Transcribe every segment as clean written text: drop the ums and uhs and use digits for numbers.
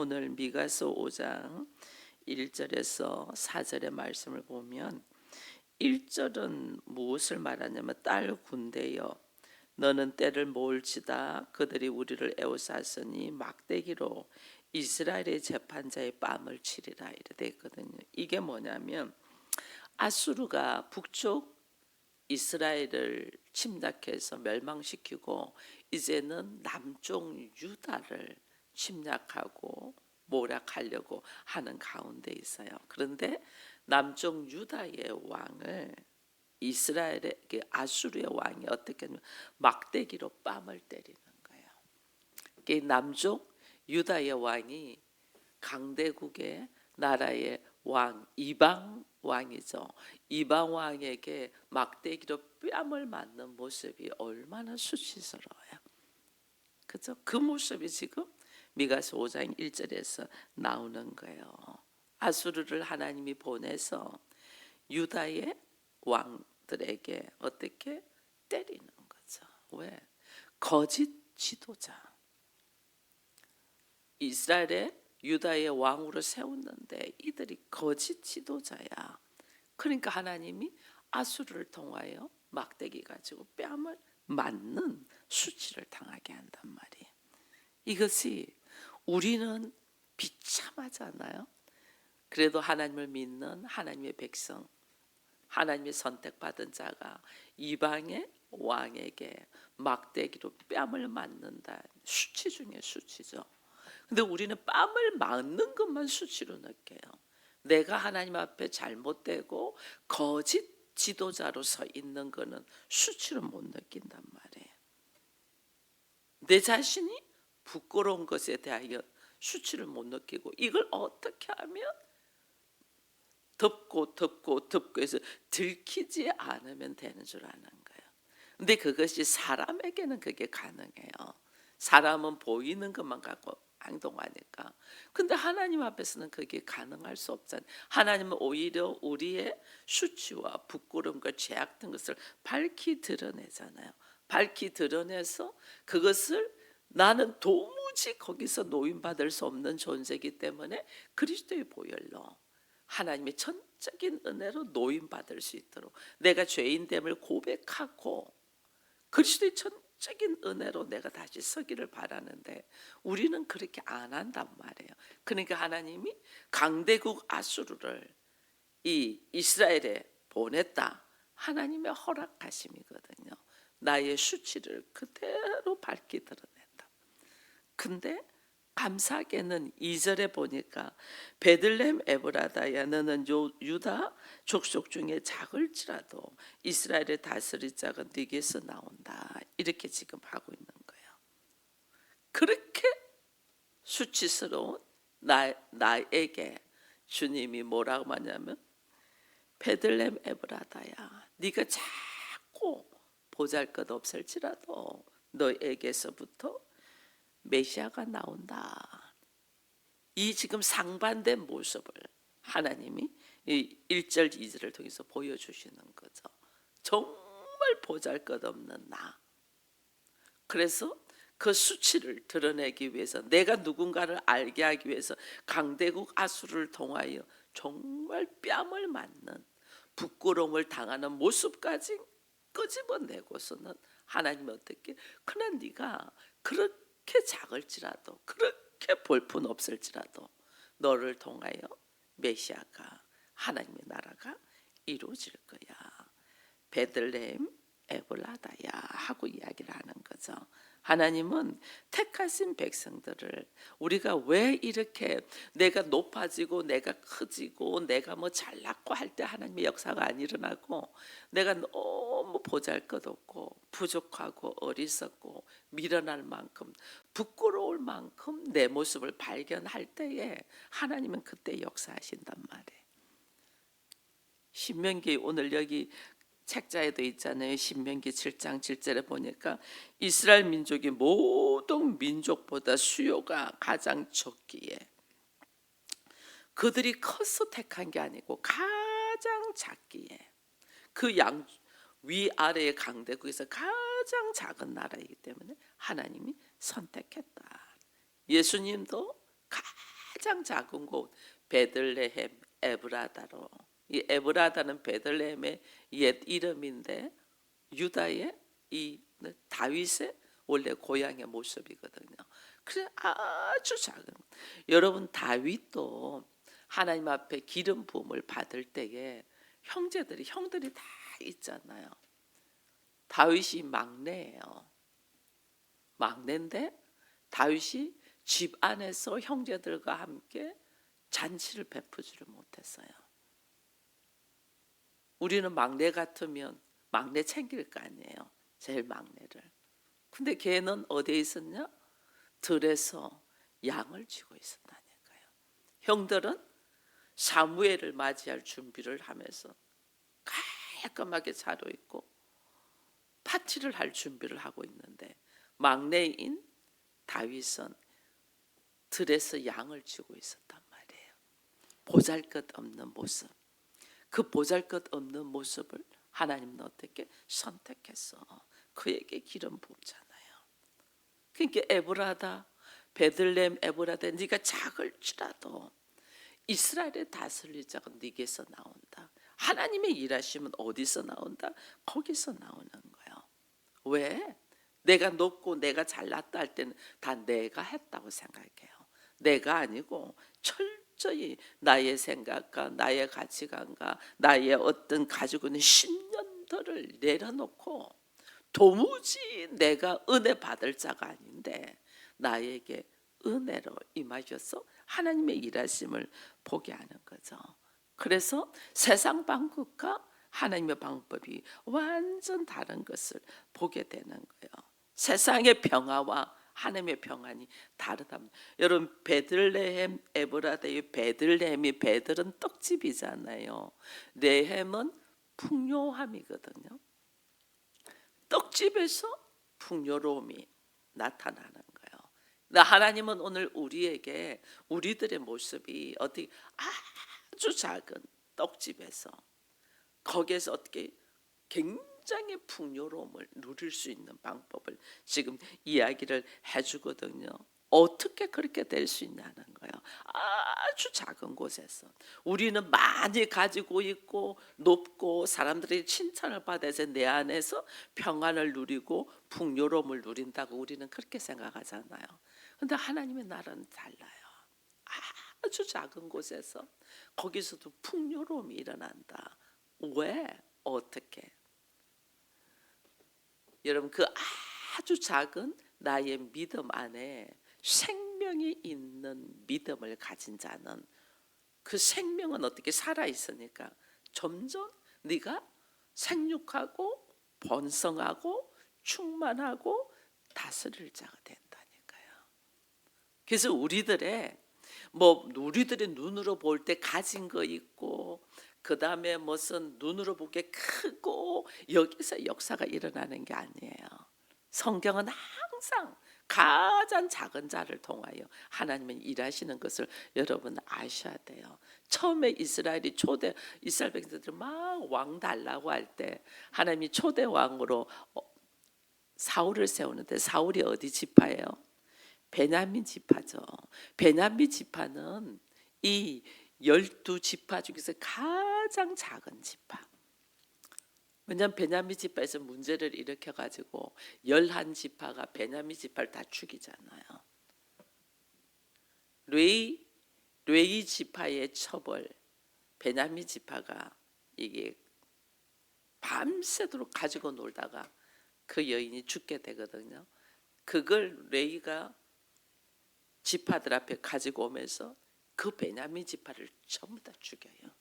오늘 미가서 5장 1절에서 4절의 말씀을 보면 1절은 무엇을 말하냐면 딸 군대여 너는 때를 모을지다 그들이 우리를 애워쌌으니 막대기로 이스라엘의 재판자의 뺨을 치리라 이래 돼 있거든요. 이게 뭐냐면 아수르가 북쪽 이스라엘을 침략해서 멸망시키고 이제는 남쪽 유다를 침략하고 모략하려고 하는 가운데 있어요. 그런데 남쪽 유다의 왕을 이스라엘의 아수르의 왕이 어떻게 하냐면 막대기로 뺨을 때리는 거예요. 남쪽 유다의 왕이 강대국의 나라의 왕 이방 왕이죠. 이방 왕에게 막대기로 뺨을 맞는 모습이 얼마나 수치스러워요. 그죠? 그 모습이 지금 미가서 5장 1절에서 나오는 거예요. 아수르를 하나님이 보내서 유다의 왕들에게 어떻게 때리는 거죠. 왜? 거짓 지도자. 이스라엘의 유다의 왕으로 세웠는데 이들이 거짓 지도자야. 그러니까 하나님이 아수르를 통하여 막대기 가지고 뺨을 맞는 수치를 당하게 한단 말이에요. 이것이 우리는 비참하잖아요. 그래도 하나님을 믿는 하나님의 백성, 하나님의 선택받은 자가 이방의 왕에게 막대기로 뺨을 맞는다. 수치 중에 수치죠. 근데 우리는 뺨을 맞는 것만 수치로 느껴요. 내가 하나님 앞에 잘못되고 거짓 지도자로 서 있는 것은 수치로 못 느낀단 말이에요. 내 자신이 부끄러운 것에 대하여 수치를 못 느끼고 이걸 어떻게 하면 덮고 해서 들키지 않으면 되는 줄 아는 거예요. 근데 그것이 사람에게는 그게 가능해요. 사람은 보이는 것만 갖고 행동하니까. 근데 하나님 앞에서는 그게 가능할 수 없잖아요. 하나님은 오히려 우리의 수치와 부끄러움과 죄악 같은 것을 밝히 드러내잖아요. 밝히 드러내서 그것을 나는 도무지 거기서 노인받을 수 없는 존재이기 때문에 그리스도의 보혈로 하나님의 전적인 은혜로 노인받을 수 있도록 내가 죄인됨을 고백하고 그리스도의 전적인 은혜로 내가 다시 서기를 바라는데 우리는 그렇게 안 한단 말이에요. 그러니까 하나님이 강대국 아수르를 이 이스라엘에 보냈다. 하나님의 허락하심이거든요. 나의 수치를 그대로 밝히 드러낸다. 근데 감사하게는 2절에 보니까 베들레헴 에브라다야 너는 유다 족속 중에 작을지라도 이스라엘의 다스릴 자가 네게서 나온다. 이렇게 지금 하고 있는 거예요. 그렇게 수치스러운 나에게 주님이 뭐라고 하냐면 베들레헴 에브라다야 네가 자꾸 보잘것없을지라도 너에게서부터 메시아가 나온다. 이 지금 상반된 모습을 하나님이 이 1절 2절을 통해서 보여주시는 거죠. 정말 보잘것없는 나. 그래서 그 수치를 드러내기 위해서 내가 누군가를 알게 하기 위해서 강대국 아수르를 통하여 정말 뺨을 맞는 부끄러움을 당하는 모습까지 끄집어내고서는 하나님이 어떻게 그러나 네가 그렇게 작을지라도 그렇게 볼품 없을지라도 너를 통하여 메시아가 하나님의 나라가 이루어질 거야. 베들레헴 에브라다야 하고 이야기를 하는 거죠. 하나님은 택하신 백성들을 우리가 왜 이렇게 내가 높아지고 내가 커지고 내가 뭐 잘났고 할 때 하나님의 역사가 안 일어나고 내가 너무 보잘것없고 부족하고 어리석고 미련할 만큼 부끄러울 만큼 내 모습을 발견할 때에 하나님은 그때 역사하신단 말이에요. 신명기 오늘 여기 책자에도 있잖아요. 신명기 7장 7절에 보니까 이스라엘 민족이 모든 민족보다 수요가 가장 적기에 그들이 커서 택한 게 아니고 가장 작기에 그 양 위아래의 강대국에서 가장 작은 나라이기 때문에 하나님이 선택했다. 예수님도 가장 작은 곳 베들레헴 에브라다로. 이 에브라다는 베들레헴의 옛 이름인데 유다의 이 다윗의 원래 고향의 모습이거든요. 그래 아주 작은. 여러분 다윗도 하나님 앞에 기름 부음을 받을 때에 형들이 다 있잖아요. 다윗이 막내예요. 막내인데 다윗이 집 안에서 형제들과 함께 잔치를 베푸지를 못했어요. 우리는 막내 같으면 막내 챙길 거 아니에요. 제일 막내를. 근데 걔는 어디에 있었냐? 들에서 양을 쥐고 있었다니까요. 형들은 사무엘을 맞이할 준비를 하면서 깔끔하게 차려입고 파티를 할 준비를 하고 있는데 막내인 다윗은 들에서 양을 쥐고 있었단 말이에요. 보잘것없는 모습. 그 보잘것없는 모습을 하나님은 어떻게 선택했어? 그에게 기름 부었잖아요. 그러니까 에브라다, 베들레헴 에브라다, 네가 작을지라도 이스라엘의 다스릴 자가 네게서 나온다. 하나님의 일하심은 어디서 나온다? 거기서 나오는 거예요. 왜? 내가 높고 내가 잘났다 할 때는 다 내가 했다고 생각해요. 내가 아니고 철저히 나의 생각과 나의 가치관과 나의 어떤 가지고 있는 신념들을 내려놓고 도무지 내가 은혜 받을 자가 아닌데 나에게 은혜로 임하셔서 하나님의 일하심을 보게 하는 거죠. 그래서 세상 방법과 하나님의 방법이 완전 다른 것을 보게 되는 거예요. 세상의 평화와 하나님의 평안이 다르답니다. 여러분 베들레헴 에브라다의 베들레헴이 베들은 떡집이잖아요. 레헴은 풍요함이거든요. 떡집에서 풍요로움이 나타나는 거예요. 하나님은 오늘 우리에게 우리들의 모습이 어떻게 아주 작은 떡집에서 거기에서 어떻게 굉장히 풍요로움을 누릴 수 있는 방법을 지금 이야기를 해주거든요. 어떻게 그렇게 될 수 있냐는 거예요. 아주 작은 곳에서 우리는 많이 가지고 있고 높고 사람들의 칭찬을 받아서 내 안에서 평안을 누리고 풍요로움을 누린다고 우리는 그렇게 생각하잖아요. 그런데 하나님의 나라는 달라요. 아주 작은 곳에서 거기서도 풍요로움이 일어난다. 왜? 어떻게? 여러분 그 아주 작은 나의 믿음 안에 생명이 있는 믿음을 가진 자는 그 생명은 어떻게 살아 있으니까 점점 네가 생육하고 번성하고 충만하고 다스릴 자가 된다니까요. 그래서 우리들의 눈으로 볼 때 가진 거 있고 그 다음에 무슨 눈으로 보기에 크고 여기서 역사가 일어나는 게 아니에요. 성경은 항상 가장 작은 자를 통하여 하나님은 일하시는 것을 여러분 아셔야 돼요. 처음에 이스라엘 백성들이 막 왕 달라고 할 때 하나님이 초대 왕으로 사울을 세우는데 사울이 어디 지파예요? 베냐민 지파죠. 베냐민 지파는 이 12지파 중에서 가장 작은 지파. 왜냐하면 베냐민 지파에서 문제를 일으켜가지고 11지파가 베냐민 지파를 다 죽이잖아요. 레위 지파의 처벌, 베냐민 지파가 이게 밤새도록 가지고 놀다가 그 여인이 죽게 되거든요. 그걸 레위가 지파들 앞에 가지고 오면서 그 베냐민 지파를 전부 다 죽여요.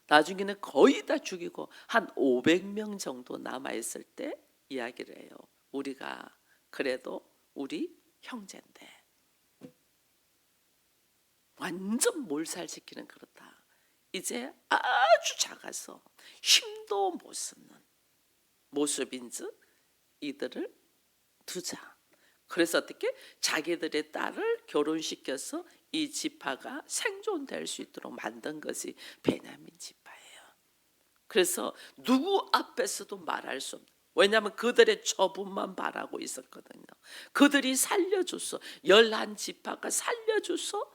나중에는 거의 다 죽이고 한 500명 정도 남아있을 때 이야기를 해요. 우리가 그래도 우리 형제인데 완전 몰살시키는 그렇다. 이제 아주 작아서 힘도 못 쓰는 모습인즉 이들을 두자. 그래서 어떻게 자기들의 딸을 결혼시켜서 이 지파가 생존될 수 있도록 만든 것이 베냐민 지파예요. 그래서 누구 앞에서도 말할 수 없는, 왜냐하면 그들의 처분만 바라고 있었거든요. 그들이 살려줘서 11지파가 살려줘서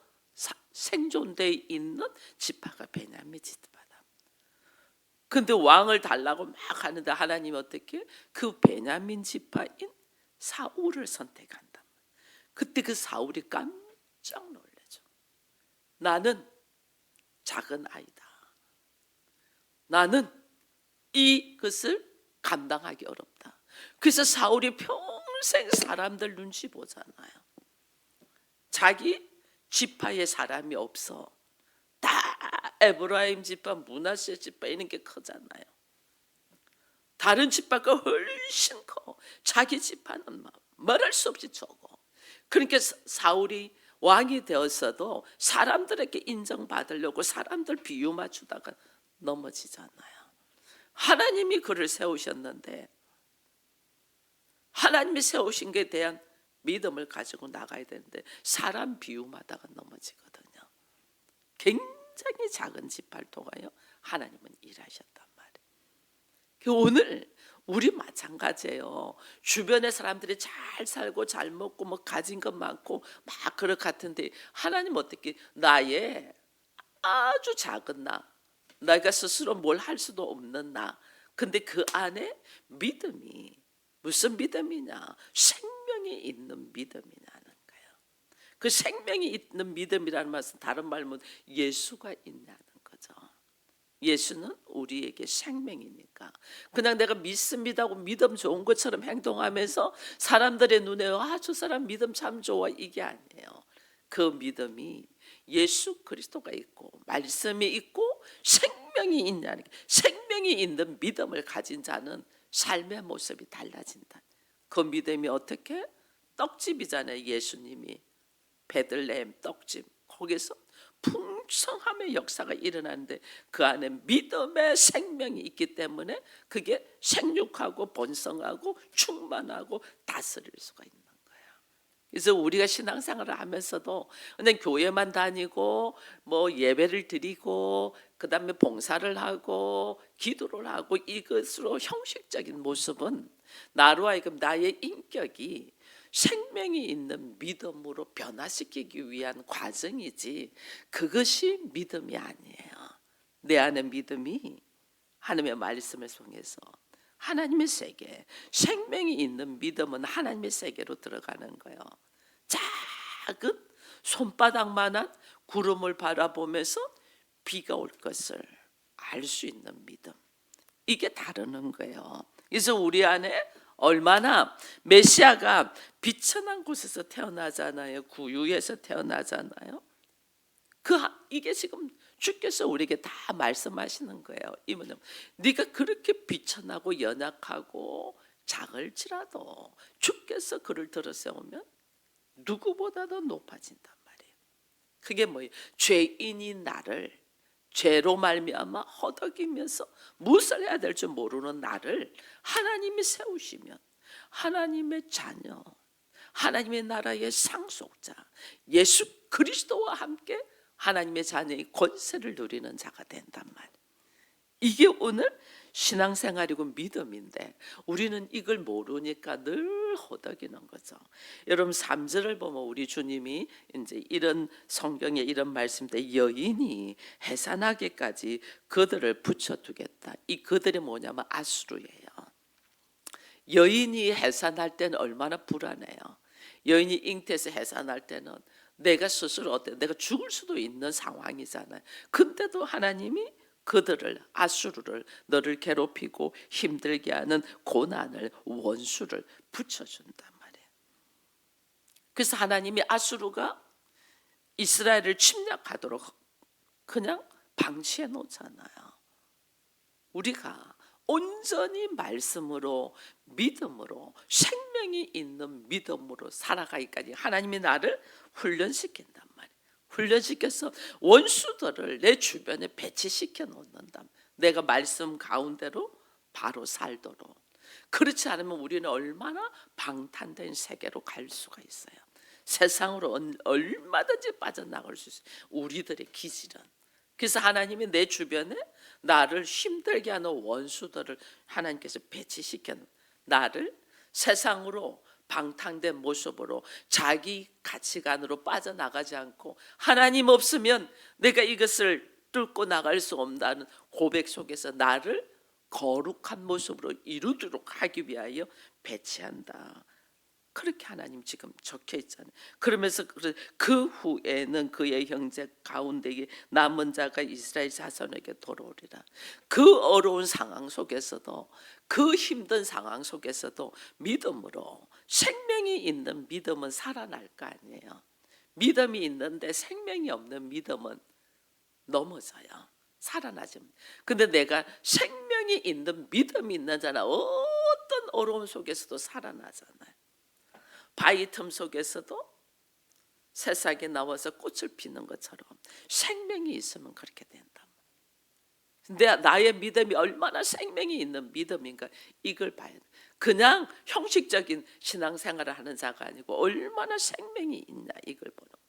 생존되어 있는 지파가 베냐민 지파다. 근데 왕을 달라고 막 하는데 하나님이 어떻게 그 베냐민 지파인 사울을 선택한다. 그때 그 사울이 깜짝 놀라죠. 나는 작은 아이다. 나는 이것을 감당하기 어렵다. 그래서 사울이 평생 사람들 눈치 보잖아요. 자기 지파에 사람이 없어. 다 에브라임 지파, 므낫세 지파 이런 게 크잖아요. 다른 지파가 훨씬 커. 자기 지파는 말할 수 없이 적어. 그러니까 사울이 왕이 되었어도 사람들에게 인정받으려고 사람들 비유 맞추다가 넘어지잖아요. 하나님이 그를 세우셨는데 하나님이 세우신 것에 대한 믿음을 가지고 나가야 되는데 사람 비유마다가 넘어지거든요. 굉장히 작은 지파를 통하여 하나님은 일하셨단 말이에요. 오늘 우리 마찬가지예요. 주변의 사람들이 잘 살고 잘 먹고 뭐 가진 것 많고 막 그럴 같은데 하나님 어떻게 나의 아주 작은 내가 스스로 뭘 할 수도 없는 근데 그 안에 믿음이 무슨 믿음이냐? 생명이 있는 믿음이라는 거예요. 그 생명이 있는 믿음이라는 말은 다른 말로 예수가 있냐는 거죠. 예수는 우리에게 생명이니까 그냥 내가 믿습니다 하고 믿음 좋은 것처럼 행동하면서 사람들의 눈에 저 사람 믿음 참 좋아 이게 아니에요. 그 믿음이 예수 그리스도가 있고 말씀이 있고 생명이 있냐는 생명이 있는 믿음을 가진 자는 삶의 모습이 달라진다. 그 믿음이 어떻게? 떡집이잖아요. 예수님이 베들레헴 떡집 거기서 풍성함의 역사가 일어나는데 그 안에 믿음의 생명이 있기 때문에 그게 생육하고 번성하고 충만하고 다스릴 수가 있는 거예요. 그래서 우리가 신앙생활을 하면서도 그냥 교회만 다니고 뭐 예배를 드리고 그다음에 봉사를 하고 기도를 하고 이것으로 형식적인 모습은 나로 하여금 나의 인격이 생명이 있는 믿음으로 변화시키기 위한 과정이지 그것이 믿음이 아니에요. 내 안에 믿음이 하나님의 말씀을 통해서 하나님의 세계, 생명이 있는 믿음은 하나님의 세계로 들어가는 거예요. 작은 손바닥만한 구름을 바라보면서 비가 올 것을 알 수 있는 믿음. 이게 다르는 거예요. 그래서 우리 안에 얼마나 메시아가 비천한 곳에서 태어나잖아요. 구유에서 태어나잖아요. 이게 지금 주께서 우리에게 다 말씀하시는 거예요. 이 뭐냐면 네가 그렇게 비천하고 연약하고 작을지라도 주께서 그를 들어세우면 누구보다도 높아진단 말이에요. 그게 뭐예요? 죄인이 나를 죄로 말미암아 허덕이면서 무엇을 해야 될 줄 모르는 나를 하나님이 세우시면 하나님의 자녀, 하나님의 나라의 상속자 예수 그리스도와 함께 하나님의 자녀의 권세를 누리는 자가 된단 말이에요. 이게 오늘 신앙생활이고 믿음인데 우리는 이걸 모르니까 늘 허덕이는 거죠. 여러분 3절을 보면 우리 주님이 이제 이런 성경에 이런 말씀인데 여인이 해산하기까지 그들을 붙여두겠다. 이 그들이 뭐냐면 아수르예요. 여인이 해산할 때는 얼마나 불안해요. 여인이 잉태해서 해산할 때는 내가 스스로 어때? 내가 죽을 수도 있는 상황이잖아요. 근데도 하나님이 그들을 아수르를 너를 괴롭히고 힘들게 하는 고난을 원수를 붙여준단 말이에요. 그래서 하나님이 아수르가 이스라엘을 침략하도록 그냥 방치해 놓잖아요. 우리가 온전히 말씀으로 믿음으로 생명이 있는 믿음으로 살아가기까지 하나님이 나를 훈련시킨단 말이에요. 훈련시켜서 원수들을 내 주변에 배치시켜 놓는다. 내가 말씀 가운데로 바로 살도록. 그렇지 않으면 우리는 얼마나 방탄된 세계로 갈 수가 있어요. 세상으로 얼마든지 빠져나갈 수 있어요. 우리들의 기질은. 그래서 하나님이 내 주변에 나를 힘들게 하는 원수들을 하나님께서 배치시켜 나를 세상으로 방탕된 모습으로 자기 가치관으로 빠져나가지 않고 하나님 없으면 내가 이것을 뚫고 나갈 수 없다는 고백 속에서 나를 거룩한 모습으로 이루도록 하기 위하여 배치한다. 그렇게 하나님 지금 적혀 있잖아요. 그러면서 그 후에는 그의 형제 가운데에 남은 자가 이스라엘 자손에게 돌아오리라. 그 어려운 상황 속에서도, 그 힘든 상황 속에서도 믿음으로, 생명이 있는 믿음은 살아날 거 아니에요. 믿음이 있는데 생명이 없는 믿음은 넘어져요. 살아나지. 근데 내가 생명이 있는 믿음이 있는 자는 어떤 어려움 속에서도 살아나잖아요. 바위 틈 속에서도 새싹이 나와서 꽃을 피는 것처럼 생명이 있으면 그렇게 된다. 근데 나의 믿음이 얼마나 생명이 있는 믿음인가, 이걸 봐야 돼. 그냥 형식적인 신앙생활을 하는 자가 아니고 얼마나 생명이 있냐, 이걸 보는 거야.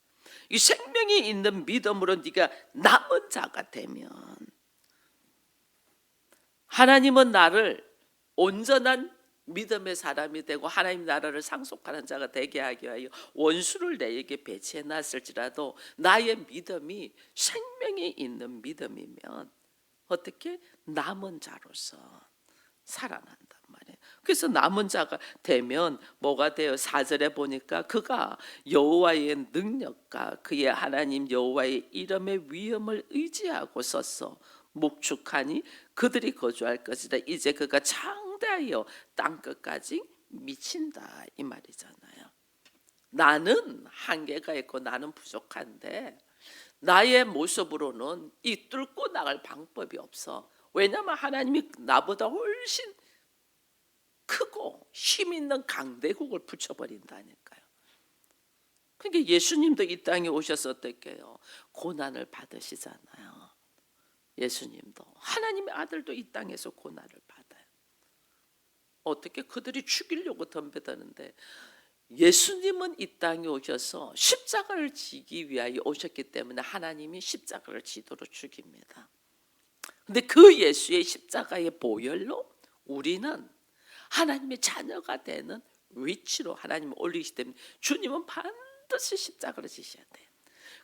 이 생명이 있는 믿음으로 네가 남은 자가 되면 하나님은 나를 온전한 믿음의 사람이 되고 하나님 나라를 상속하는 자가 되게 하기 위하여 원수를 내게 배치해 놨을지라도 나의 믿음이 생명이 있는 믿음이면 어떻게 남은 자로서 살아난단 말이에요. 그래서 남은 자가 되면 뭐가 돼요? 4절에 보니까 그가 여호와의 능력과 그의 하나님 여호와의 이름의 위엄을 의지하고 서서 목축하니 그들이 거주할 것이다. 이제 그가 창대하여 땅끝까지 미친다, 이 말이잖아요. 나는 한계가 있고 나는 부족한데 나의 모습으로는 이 뚫고 나갈 방법이 없어. 왜냐하면 하나님이 나보다 훨씬 크고 힘 있는 강대국을 붙여버린다니까요. 그러니까 예수님도 이 땅에 오셔서 어떻게 해요? 고난을 받으시잖아요. 예수님도, 하나님의 아들도 이 땅에서 고난을 받아요. 어떻게 그들이 죽이려고 덤벼드는데 예수님은 이 땅에 오셔서 십자가를 지기 위하여 오셨기 때문에 하나님이 십자가를 지도록 죽입니다. 근데 그 예수의 십자가의 보혈로 우리는 하나님의 자녀가 되는 위치로 하나님을 올리시기 때문에 주님은 반드시 십자가를 지셔야 돼요.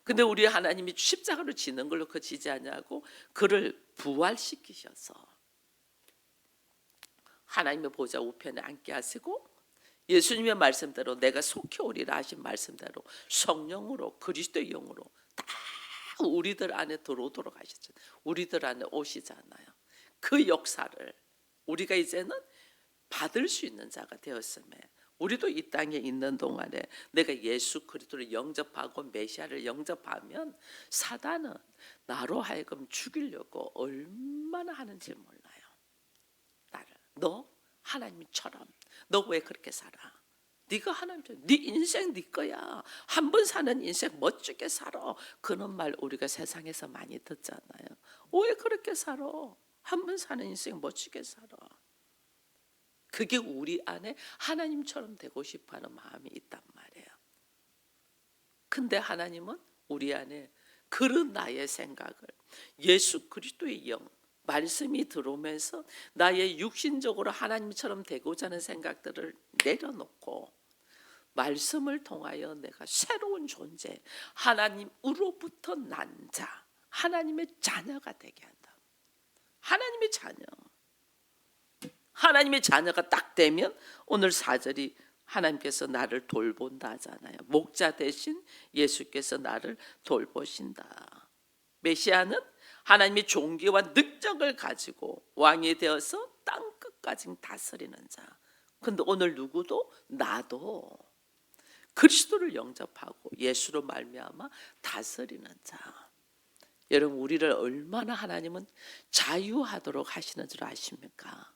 근데 우리 하나님이 십자가를 지는 걸로 그치지 않냐고 그를 부활시키셔서 하나님의 보좌 우편에 앉게 하시고 예수님의 말씀대로 내가 속히 오리라 하신 말씀대로 성령으로 그리스도의 영으로 다 우리들 안에 들어오도록 하셨잖아요. 우리들 안에 오시잖아요. 그 역사를 우리가 이제는 받을 수 있는 자가 되었음에 우리도 이 땅에 있는 동안에 내가 예수 그리스도를 영접하고 메시아를 영접하면 사단은 나로 하여금 죽이려고 얼마나 하는지 몰라요. 나를, 너 하나님처럼 너 왜 그렇게 살아? 네가 하나님처럼, 네 인생 네 거야. 한 번 사는 인생 멋지게 살아. 그런 말 우리가 세상에서 많이 듣잖아요. 왜 그렇게 살아? 한 번 사는 인생 멋지게 살아. 그게 우리 안에 하나님처럼 되고 싶어하는 마음이 있단 말이에요. 근데 하나님은 우리 안에 그런 나의 생각을 예수 그리스도의 영, 말씀이 들어오면서 나의 육신적으로 하나님처럼 되고자 하는 생각들을 내려놓고 말씀을 통하여 내가 새로운 존재, 하나님으로부터 난 자, 하나님의 자녀가 되게 한다. 하나님의 자녀. 하나님의 자녀가 딱 되면 오늘 4절이 하나님께서 나를 돌본다 하잖아요. 목자 대신 예수께서 나를 돌보신다. 메시아는 하나님의 존귀와 능력을 가지고 왕이 되어서 땅끝까지 다스리는 자. 근데 오늘 누구도 나도 그리스도를 영접하고 예수로 말미암아 다스리는 자. 여러분, 우리를 얼마나 하나님은 자유하도록 하시는 줄 아십니까?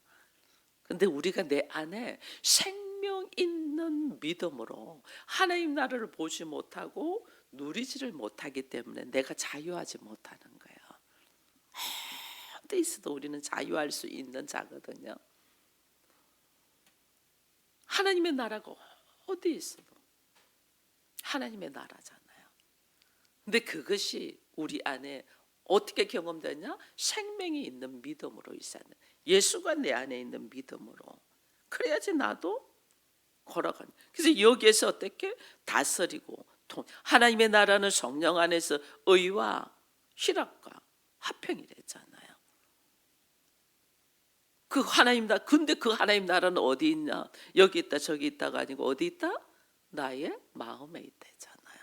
근데 우리가 내 안에 생명 있는 믿음으로 하나님 나라를 보지 못하고 누리지를 못하기 때문에 내가 자유하지 못하는 거예요. 어디 있어도 우리는 자유할 수 있는 자거든요. 하나님의 나라가 어디 있어도 하나님의 나라잖아요. 근데 그것이 우리 안에 어떻게 경험되냐? 생명이 있는 믿음으로 있어야 돼. 예수가 내 안에 있는 믿음으로. 그래야지 나도 걸어가는. 그래서 여기에서 어떻게 다스리고 하나님의 나라는 성령 안에서 의와 희락과 화평이 됐잖아요. 그 하나님 나 근데 그 하나님 나라는 어디 있냐? 여기 있다 저기 있다가 아니고 어디 있다? 나의 마음에 있다잖아요.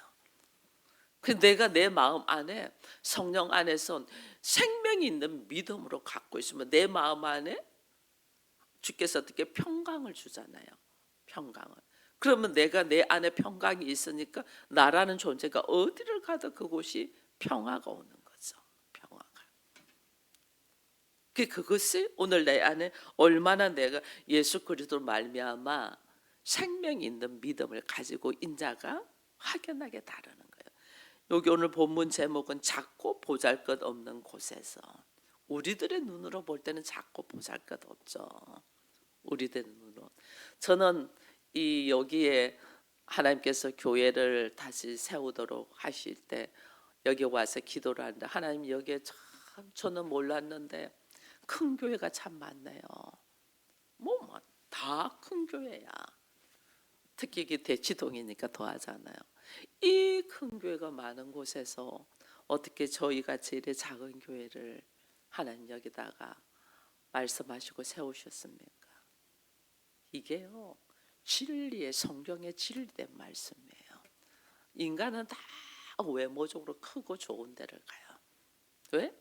그 내가 내 마음 안에 성령 안에서 생명이 있는 믿음으로 갖고 있으면 내 마음 안에 주께서 어떻게 평강을 주잖아요. 평강을. 그러면 내가 내 안에 평강이 있으니까 나라는 존재가 어디를 가도 그곳이 평화가 오는 거죠. 평화가. 그것이 오늘 내 안에 얼마나 내가 예수 그리스도로 말미암아 생명이 있는 믿음을 가지고 인자가 확연하게 다르는 거예요. 여기 오늘 본문 제목은 작고 보잘것없는 곳에서. 우리들의 눈으로 볼 때는 작고 보잘것없죠. 우리들 눈으로. 저는 이 여기에 하나님께서 교회를 다시 세우도록 하실 때 여기 와서 기도를 하는데 하나님 여기에 참 저는 몰랐는데 큰 교회가 참 많네요. 뭐 다 큰 교회야. 특히 이게 대치동이니까 더하잖아요. 이 큰 교회가 많은 곳에서 어떻게 저희같이 이렇게 작은 교회를 하나님 여기다가 말씀하시고 세우셨습니까? 이게요 진리의 성경의 진리된 말씀이에요. 인간은 다 외모적으로 크고 좋은 데를 가요. 왜?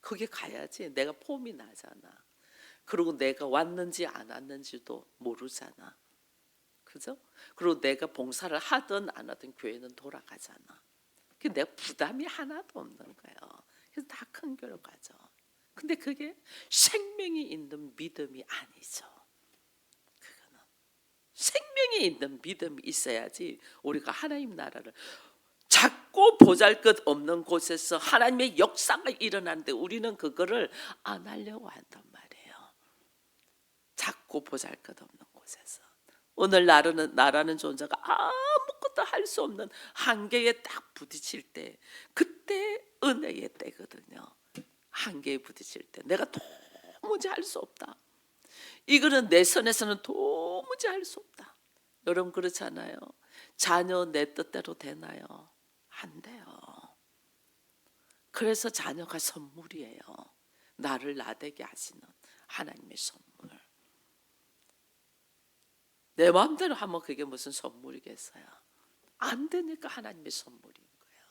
거기 가야지 내가 폼이 나잖아. 그리고 내가 왔는지 안 왔는지도 모르잖아. 그죠? 그리고 내가 봉사를 하든 안 하든 교회는 돌아가잖아. 내가 부담이 하나도 없는 거예요. 그래서 다 큰 교회로 가죠. 근데 그게 생명이 있는 믿음이 아니죠. 그거는 생명이 있는 믿음이 있어야지 우리가 하나님 나라를 작고 보잘것없는 곳에서 하나님의 역사가 일어나는데 우리는 그거를 안 하려고 한단 말이에요. 작고 보잘것없는 곳에서. 오늘 나라는 존재가 아무것도 할 수 없는 한계에 딱 부딪힐 때 그때 은혜의 때거든요. 한계에 부딪힐 때 내가 도무지 할 수 없다. 이거는 내 선에서는 도무지 할 수 없다. 여러분 그렇잖아요. 자녀 내 뜻대로 되나요? 안 돼요. 그래서 자녀가 선물이에요. 나를 나되게 하시는 하나님의 선물. 내 마음대로 하면 그게 무슨 선물이겠어요? 안 되니까 하나님의 선물인 거예요.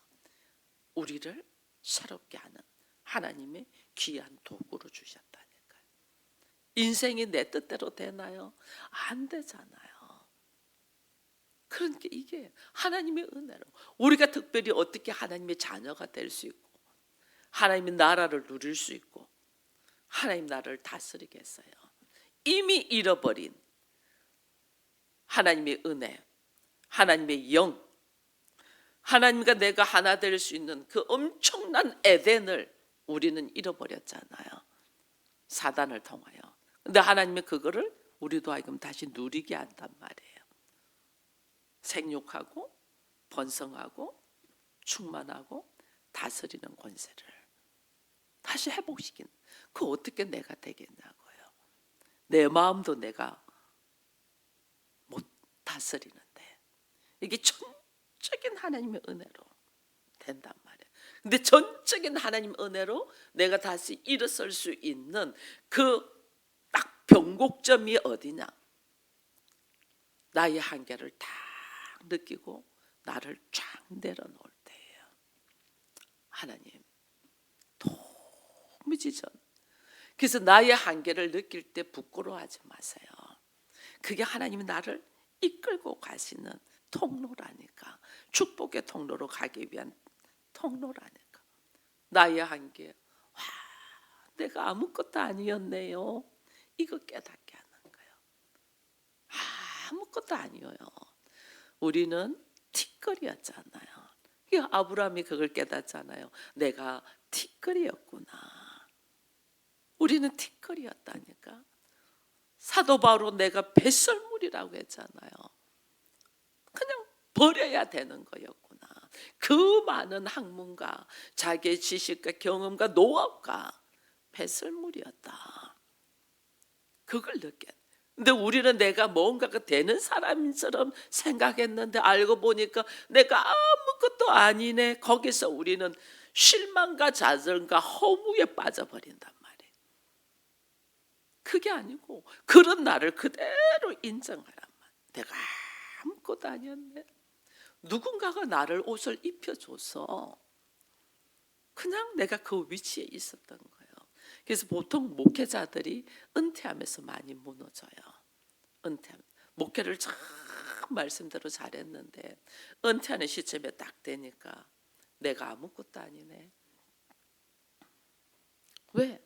우리를 새롭게 하는 하나님의 귀한 도구로 주셨다니까요. 인생이 내 뜻대로 되나요? 안 되잖아요. 그러니까 이게 하나님의 은혜로 우리가 특별히 어떻게 하나님의 자녀가 될 수 있고 하나님의 나라를 누릴 수 있고 하나님 나라를 다스리겠어요. 이미 잃어버린 하나님의 은혜, 하나님의 영, 하나님과 내가 하나 될 수 있는 그 엄청난 에덴을 우리는 잃어버렸잖아요. 사단을 통하여. 근데 하나님의 그거를 우리도 하여금 다시 누리게 한단 말이에요. 생육하고 번성하고 충만하고 다스리는 권세를 다시 회복시키는. 그 어떻게 내가 되겠냐고요. 내 마음도 내가 못 다스리는데 이게 전적인 하나님의 은혜로 된단 말이에요. 근데 전적인 하나님 은혜로 내가 다시 일어설 수 있는 그 딱 변곡점이 어디냐? 나의 한계를 다 느끼고 나를 쫙 내려놓을 때예요. 하나님 도무지 전. 그래서 나의 한계를 느낄 때 부끄러워하지 마세요. 그게 하나님이 나를 이끌고 가시는 통로라니까. 축복의 통로로 가기 위한 통로라니까. 나의 한계, 와, 내가 아무것도 아니었네요. 이거 깨닫게 하는 거예요. 아무것도 아니에요. 우리는 티끌이었잖아요. 아브라함이 그걸 깨닫잖아요. 내가 티끌이었구나. 우리는 티끌이었다니까. 사도 바울은 내가 배설물이라고 했잖아요. 그냥 버려야 되는 거였구나. 그 많은 학문과 자기의 지식과 경험과 노하우가 배설물이었다. 그걸 느꼈. 근데 우리는 내가 뭔가가 되는 사람처럼 생각했는데 알고 보니까 내가 아무것도 아니네. 거기서 우리는 실망과 좌절과 허무에 빠져버린단 말이에요. 그게 아니고 그런 나를 그대로 인정하란 말이에요. 내가 아무것도 아니었네. 누군가가 나를 옷을 입혀줘서 그냥 내가 그 위치에 있었던 거예요. 그래서 보통 목회자들이 은퇴하면서 많이 무너져요. 목회를 참 말씀대로 잘했는데 은퇴하는 시점에 딱 되니까 내가 아무것도 아니네. 왜?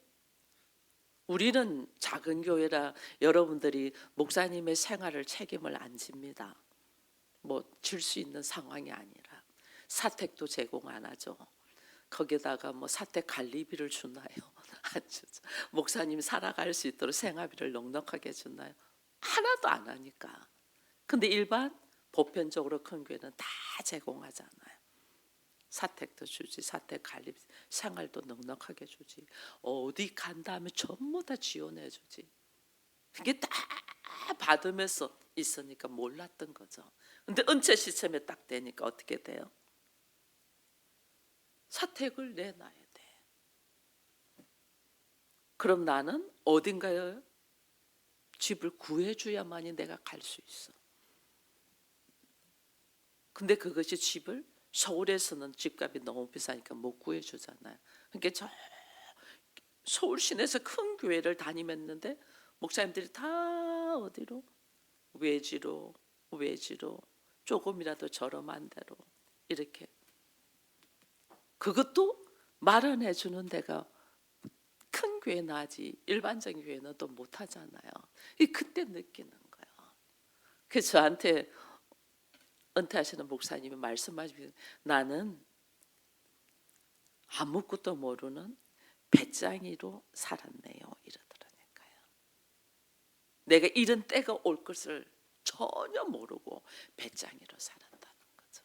우리는 작은 교회라 여러분들이 목사님의 생활을 책임을 안 집니다. 뭐 질 수 있는 상황이 아니라 사택도 제공 안 하죠. 거기다가 뭐 사택 관리비를 주나요? 안 주죠. 목사님이 살아갈 수 있도록 생활비를 넉넉하게 주나요? 하나도 안 하니까. 근데 일반 보편적으로 큰 교회는 다 제공하잖아요. 사택도 주지, 사택 관리 생활도 넉넉하게 주지, 어디 간다 하면 전부 다 지원해 주지. 그게 다 받으면서 있으니까 몰랐던 거죠. 근데 은퇴 시점에 딱 되니까 어떻게 돼요? 사택을 내놔야 돼. 그럼 나는 어딘가에 집을 구해줘야만이 내가 갈 수 있어. 근데 그것이 집을 서울에서는 집값이 너무 비싸니까 못 구해주잖아요. 그러니까 저 서울 시내에서 큰 교회를 다니면는데 목사님들이 다 어디로? 외지로 조금이라도 저렴한 데로 이렇게. 그것도 마련해 주는 데가 큰 교회 나지 일반적인 교회는 또 못하잖아요. 그때 느끼는 거예요. 그래서 저한테 은퇴하시는 목사님이 말씀하시면 나는 아무것도 모르는 배짱이로 살았네요 이러더라니까요. 내가 이런 때가 올 것을 전혀 모르고 배짱이로 살았다는 거죠.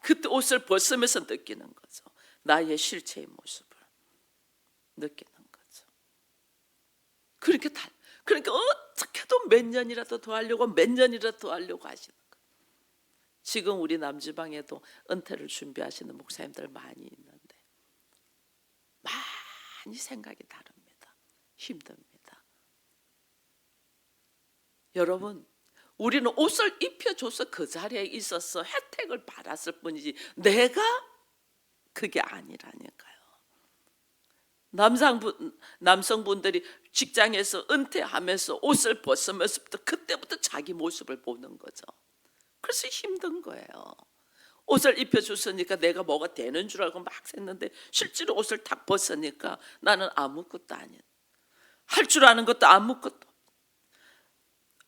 그때 옷을 벗으면서 느끼는 거죠. 나의 실체의 모습을 느끼는 거죠. 그러니까 어떻게든 몇 년이라도 더 하려고 하시는 거예요. 지금 우리 남지방에도 은퇴를 준비하시는 목사님들 많이 있는데 많이 생각이 다릅니다. 힘듭니다. 여러분, 우리는 옷을 입혀줘서 그 자리에 있어서 혜택을 받았을 뿐이지 내가 그게 아니라니까요. 남성분들이 직장에서 은퇴하면서 옷을 벗으면서부터 그때부터 자기 모습을 보는 거죠. 그래서 힘든 거예요. 옷을 입혀줬으니까 내가 뭐가 되는 줄 알고 막 했는데 실제로 옷을 딱 벗으니까 나는 아무것도 아니야. 할 줄 아는 것도 아무것도.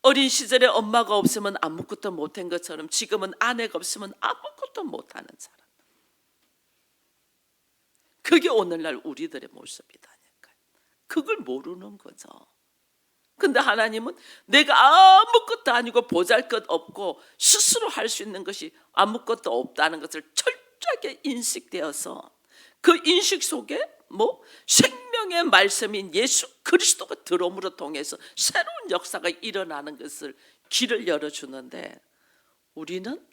어린 시절에 엄마가 없으면 아무것도 못한 것처럼 지금은 아내가 없으면 아무것도 못하는 사람. 그게 오늘날 우리들의 모습이다니까요. 그걸 모르는 거죠. 근데 하나님은 내가 아무것도 아니고 보잘것없고 스스로 할 수 있는 것이 아무것도 없다는 것을 철저하게 인식되어서 그 인식 속에 생명의 말씀인 예수 그리스도가 들어옴으로 통해서 새로운 역사가 일어나는 것을 길을 열어주는데 우리는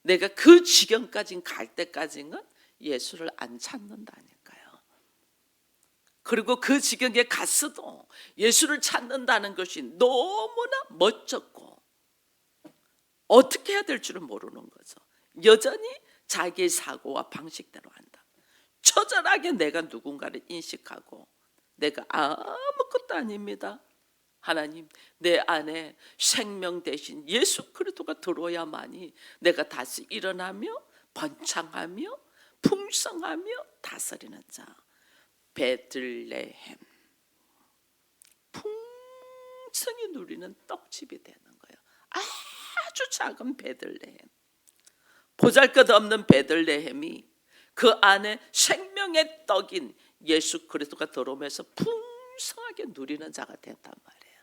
내가 그 지경까지 갈 때까지는 예수를 안 찾는다니까요. 그리고 그 지경에 갔어도 예수를 찾는다는 것이 너무나 멋졌고 어떻게 해야 될 줄은 모르는 거죠. 여전히 자기의 사고와 방식대로 한다. 처절하게 내가 누군가를 인식하고 내가 아무것도 아닙니다. 하나님, 내 안에 생명 대신 예수 그리스도가 들어야만이 내가 다시 일어나며 번창하며 풍성하며 다스리는 자 베들레헴 풍성히 누리는 떡집이 되는 거예요. 아주 작은 베들레헴, 보잘것없는 베들레헴이 그 안에 생명의 떡인 예수 그리스도가 들어오면서 풍성하게 누리는 자가 됐단 말이에요.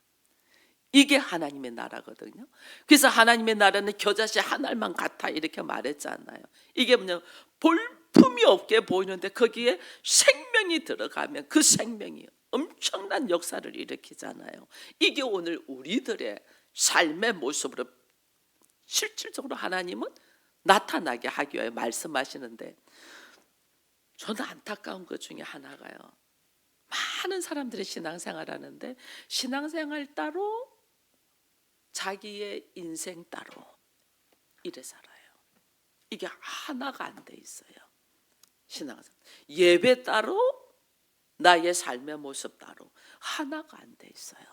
이게 하나님의 나라거든요. 그래서 하나님의 나라는 겨자씨 한 알만 같아 이렇게 말했잖아요. 이게 뭐냐, 볼품이 없게 보이는데 거기에 생명이 들어가면 그 생명이 엄청난 역사를 일으키잖아요. 이게 오늘 우리들의 삶의 모습으로 실질적으로 하나님은 나타나게 하기 위해 말씀하시는데, 저는 안타까운 것 중에 하나가요, 많은 사람들이 신앙생활 하는데 신앙생활 따로 자기의 인생 따로 이래 살아요. 이게 하나가 안 돼 있어요. 신앙생활 예배 따로 나의 삶의 모습 따로 하나가 안 돼 있어요.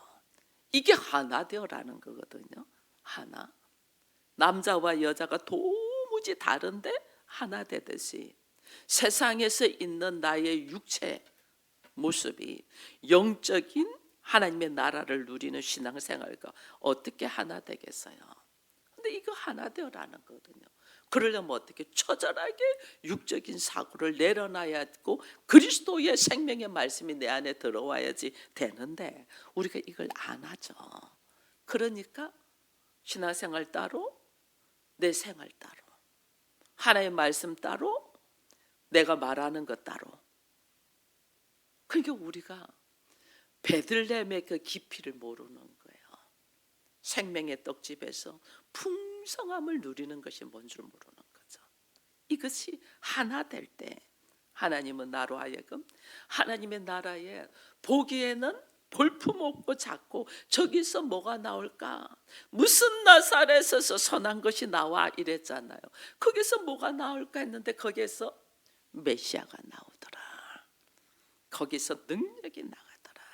이게 하나 되어라는 거거든요. 하나. 남자와 여자가 도무지 다른데 하나 되듯이 세상에서 있는 나의 육체 모습이 영적인 하나님의 나라를 누리는 신앙생활과 어떻게 하나 되겠어요? 근데 이거 하나 되어라는 거거든요. 그러려면 어떻게 처절하게 육적인 사고를 내려놔야 하고 그리스도의 생명의 말씀이 내 안에 들어와야지 되는데 우리가 이걸 안 하죠. 그러니까 신앙생활 따로 내 생활 따로 하나의 말씀 따로 내가 말하는 것 따로. 그러니까 우리가 베들레헴의 그 깊이를 모르는 거예요. 생명의 떡집에서 풍성함을 누리는 것이 뭔 줄 모르는 거죠. 이것이 하나 될 때 하나님은 나로 하여금 하나님의 나라에 보기에는 볼품없고 작고 저기서 뭐가 나올까? 무슨 나사렛에서 선한 것이 나와 이랬잖아요. 거기서 뭐가 나올까 했는데 거기에서 메시아가 나오더라. 거기서 능력이 나가더라.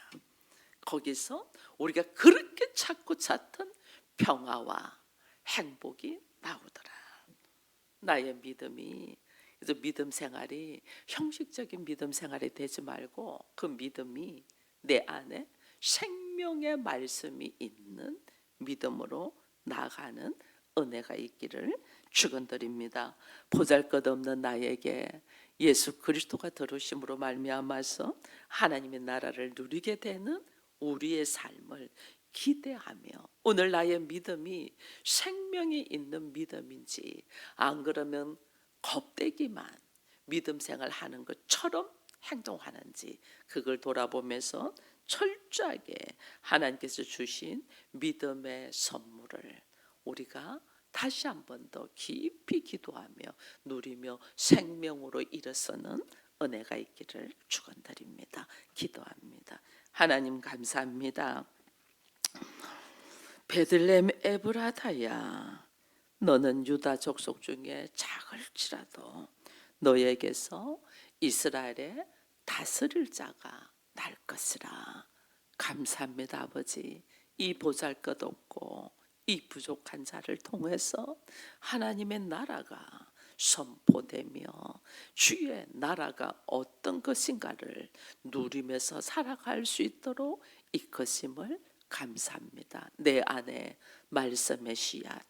거기서 우리가 그렇게 찾고 찾던 평화와 행복이 나오더라. 나의 믿음이, 그래서 믿음 생활이 형식적인 믿음 생활이 되지 말고 그 믿음이 내 안에 생명의 말씀이 있는 믿음으로 나아가는 은혜가 있기를 축원드립니다. 보잘것없는 나에게 예수 그리스도가 들어오심으로 말미암아서 하나님의 나라를 누리게 되는 우리의 삶을 기대하며 오늘 나의 믿음이 생명이 있는 믿음인지 안 그러면 겁대기만 믿음 생활하는 것처럼 행동하는지 그걸 돌아보면서 철저하게 하나님께서 주신 믿음의 선물을 우리가 다시 한 번 더 깊이 기도하며 누리며 생명으로 일어서는 은혜가 있기를 축원드립니다. 기도합니다. 하나님 감사합니다. 베들레헴 에브라다야, 너는 유다 족속 중에 작을지라도 너에게서 이스라엘의 다스릴 자가 날 것이라. 감사합니다 아버지. 이 보잘것없고 이 부족한 자를 통해서 하나님의 나라가 선포되며 주의 나라가 어떤 것인가를 누리면서 살아갈 수 있도록 이끄심을 감사합니다. 내 안에 말씀의 씨앗,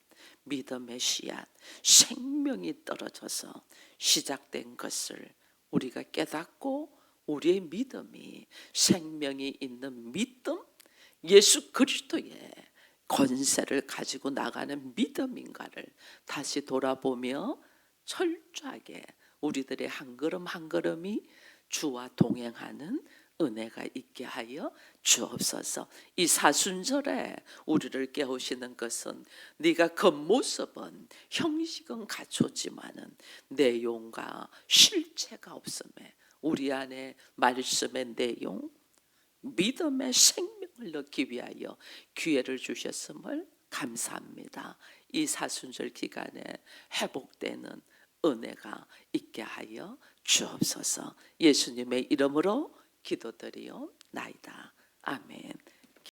믿음의 씨앗, 생명이 떨어져서 시작된 것을 우리가 깨닫고 우리의 믿음이 생명이 있는 믿음, 예수 그리스도의 권세를 가지고 나가는 믿음인가를 다시 돌아보며 철저하게 우리들의 한 걸음 한 걸음이 주와 동행하는 은혜가 있게 하여 주옵소서. 이 사순절에 우리를 깨우시는 것은 네가 겉모습은 형식은 갖췄지만은 내용과 실체가 없음에 우리 안에 말씀의 내용, 믿음의 생명을 넣기 위하여 기회를 주셨음을 감사합니다. 이 사순절 기간에 회복되는 은혜가 있게 하여 주옵소서. 예수님의 이름으로 기도드리옵나이다. 아멘.